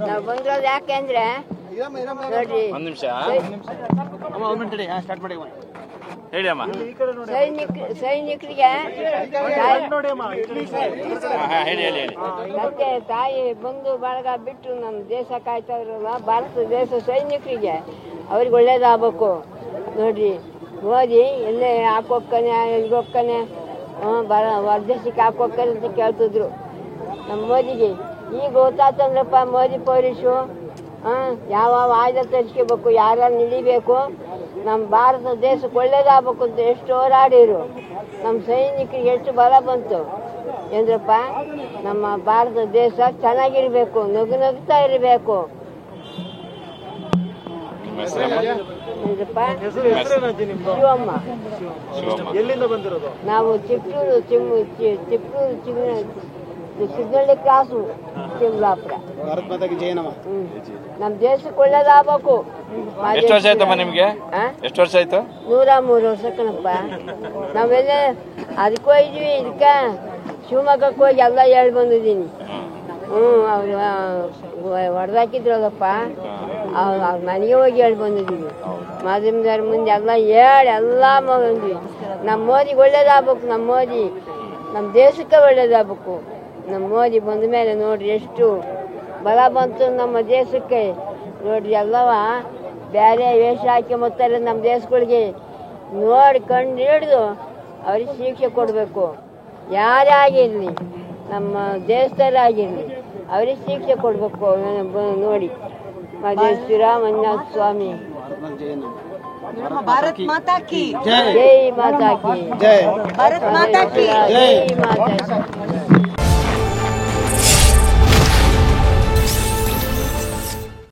ನಾವು ಬಂದಿರೋದು ಯಾಕೆಂದ್ರೆ ನೋಡ್ರಿ ಒಂದು ನಿಮಿಷ ಹೇಳಿ ಅಮ್ಮ. ಸೈನಿಕರಿಗೆ ಹೇಳಿ ಹೇಳಿ ಹೇಳಿ. ಮತ್ತೆ ತಾಯಿ ಬಂಧು ಬಳಗ ಬಿಟ್ಟು ನಮ್ಮ ದೇಶ ಕಾಯ್ತಾ ಇರೋಲ್ಲ ಭಾರತ ದೇಶ ಸೈನಿಕರಿಗೆ ಅವ್ರಿಗೆ ಒಳ್ಳೇದಾಗಬೇಕು ನೋಡ್ರಿ. ಮೋದಿ ಎಲ್ಲೇ ಹಾಕೋಕ್ಕನೆ ಇಗೋಕ್ಕನೆ ಹೊರದೇಶಕ್ಕೆ ಹಾಕೋಕ್ಕನೆ ಅಂತ ಕೇಳ್ತಿದ್ರು ನಮ್ಮ ಮೋದಿಗೆ. ಈಗ ಗೊತ್ತಾತಂದ್ರಪ್ಪ ಮೋದಿ ಪೊಲೀಸು ಯಾವ ಆಯುಧ ತರಿಸ್ಕೋಬೇಕು, ಯಾರನ್ನು ಹಿಡಿಬೇಕು, ನಮ್ಮ ಭಾರತ ದೇಶಕ್ಕೆ ಒಳ್ಳೇದಾಗಬೇಕು ಅಂತ ಎಷ್ಟು ಹೋರಾಡಿರು. ನಮ್ಮ ಸೈನಿಕರಿಗೆ ಎಷ್ಟು ಬಲ ಬಂತು ಎಂದ್ರಪ್ಪ. ನಮ್ಮ ಭಾರತ ದೇಶ ಚೆನ್ನಾಗಿರ್ಬೇಕು, ನಗುತ್ತಾ ಇರಬೇಕು ಶಿವಮ್ಮ. ಎಲ್ಲಿಂದ ಬಂದಿರೋದು? ನಾವು ಚಿಕ್ಕೂರು ಸಿಗ್ನಳ್ಳಿ ಕ್ರಾಸು ಚಿಕ್ಕಬಳ್ಳಾಪುರ. ನಮ್ಮ ದೇಶಕ್ಕೆ ಒಳ್ಳೇದಾಗಬೇಕು. ಎಷ್ಟು ವರ್ಷ ಆಯ್ತಮ್ಮ ನಿಮ್ಗೆ? ಎಷ್ಟು ವರ್ಷ ಆಯ್ತು? 103 ವರ್ಷ ಕಣಪ್ಪ. ನಾವೆಲ್ಲ ಅದಕ್ಕೆ ಹೋಗಿದ್ವಿ, ಇದಕ್ಕೆ ಶಿವಮೊಗ್ಗಕ್ಕೆ ಹೋಗಿ ಎಲ್ಲ ಹೇಳಿ ಬಂದಿದ್ದೀನಿ. ಅವ್ರು ಹೊಡೆದಾಕಿದ್ರಲ್ಲಪ್ಪ, ಅವ್ರ ಮನೆಗೆ ಹೋಗಿ ಹೇಳಿ ಬಂದಿದ್ದೀವಿ. ಮಾಧ್ಯಮದವ್ರ ಮುಂದೆ ಎಲ್ಲ ಹೇಳಿ ಎಲ್ಲ ಬಂದ್ವಿ. ನಮ್ಮ ಮೋದಿಗೆ ಒಳ್ಳೇದಾಗಬೇಕು, ನಮ್ಮ ಮೋದಿ ನಮ್ಮ ದೇಶಕ್ಕೆ ಒಳ್ಳೇದಾಗಬೇಕು. ನಮ್ಮ ಮೋದಿ ಬಂದ ಮೇಲೆ ನೋಡ್ರಿ ಎಷ್ಟು ಬಲ ಬಂತು ನಮ್ಮ ದೇಶಕ್ಕೆ. ನೋಡ್ರಿ ಎಲ್ಲವ ಬೇರೆ ವೇಷ ಹಾಕ್ಕೊಂಬತ್ತಾರೆ ನಮ್ಮ ದೇಶಗಳಿಗೆ. ನೋಡಿ ಕಂಡು ಹಿಡಿದು ಅವ್ರಿಗೆ ಶಿಕ್ಷೆ ಕೊಡಬೇಕು. ಯಾರೇ ಆಗಿರಲಿ, ನಮ್ಮ ದೇಶದಲ್ಲಾಗಿರಲಿ ಅವ್ರಿಗೆ ಶಿಕ್ಷೆ ಕೊಡಬೇಕು ನೋಡಿ. ಮಹದೇಶ್ವರ ಮಂಜುನಾಥ ಸ್ವಾಮಿ. ಭಾರತ್ ಮಾತಾ ಕಿ ಜೈ ಮಾತಾ ಕಿ. ಭಾರತ್ ಮಾತಾ ಕಿ. ಜೈ ಮಾತಾ.